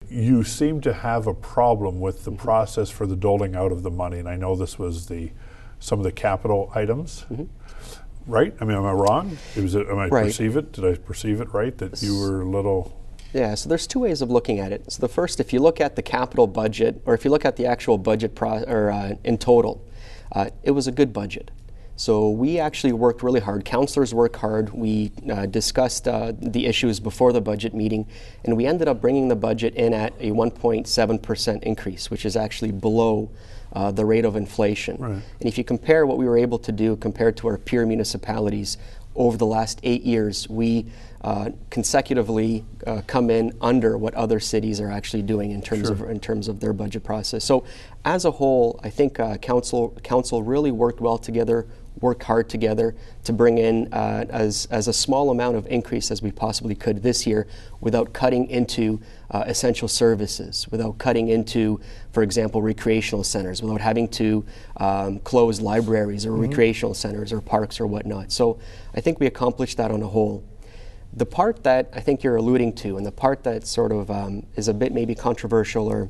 you seem to have a problem with the process for the doling out of the money, and I know this was some of the capital items, right? I mean, am I wrong? Did I perceive it right, that you were a little... Yeah, so there's two ways of looking at it. So the first, if you look at the capital budget, or if you look at the actual budget in total, it was a good budget. So we actually worked really hard. Councillors worked hard. We discussed the issues before the budget meeting, and we ended up bringing the budget in at a 1.7% increase, which is actually below the rate of inflation. Right. And if you compare what we were able to do compared to our peer municipalities over the last 8 years, we consecutively come in under what other cities are actually doing in terms of their budget process. So as a whole, I think council really worked well together, worked hard together to bring in as a small amount of increase as we possibly could this year without cutting into essential services, without cutting into, for example, recreational centers, without having to close libraries or recreational centers or parks or whatnot. So I think we accomplished that on a whole. The part that I think you're alluding to, and the part that sort of is a bit maybe controversial or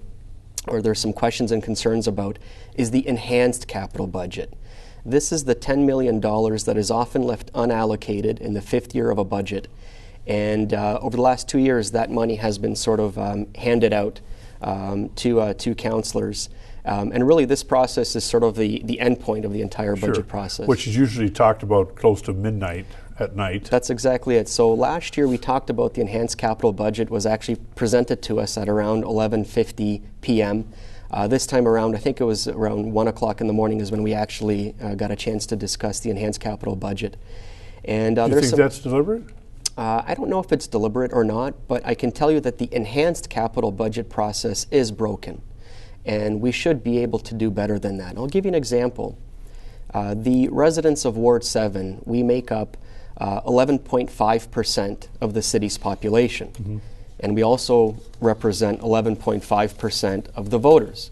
there's some questions and concerns about, is the enhanced capital budget. This is the $10 million that is often left unallocated in the fifth year of a budget. And over the last 2 years, that money has been sort of handed out to councillors. And really, this process is sort of the end point of the entire budget process. Which is usually talked about close to midnight at night. That's exactly it. So last year we talked about the enhanced capital budget was actually presented to us at around 11:50 p.m. This time around, I think it was around 1 o'clock in the morning is when we actually got a chance to discuss the enhanced capital budget. And do you think that's deliberate? I don't know if it's deliberate or not, but I can tell you that the enhanced capital budget process is broken, and we should be able to do better than that. And I'll give you an example. The residents of Ward 7, we make up 11.5% of the city's population. And we also represent 11.5% of the voters.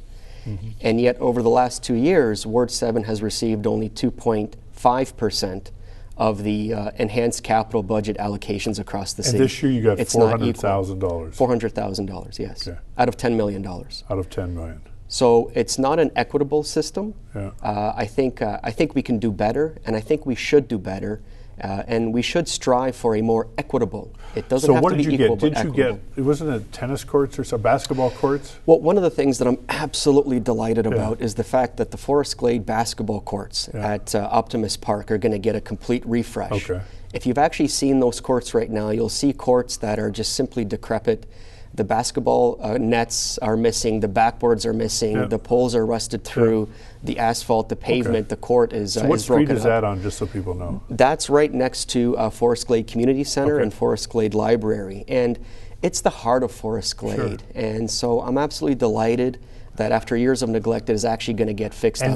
And yet over the last 2 years, Ward 7 has received only 2.5% of the enhanced capital budget allocations across the city. And this year you got $400,000. $400,000, yes, okay. Out of $10 million. Out of $10 million. So it's not an equitable system. Yeah. I think we can do better, and I think we should do better. And we should strive for a more equitable. It doesn't have to be equal, but equitable. So what did you get? Wasn't it tennis courts or some basketball courts? Well, one of the things that I'm absolutely delighted about is the fact that the Forest Glade basketball courts at Optimus Park are going to get a complete refresh. Okay. If you've actually seen those courts right now, you'll see courts that are just simply decrepit. The basketball nets are missing, the backboards are missing, the poles are rusted through, the asphalt, the pavement, the court is broken up. So what street is that on, just so people know? That's right next to Forest Glade Community Center and Forest Glade Library. And it's the heart of Forest Glade. And so I'm absolutely delighted that after years of neglect, it is actually going to get fixed up.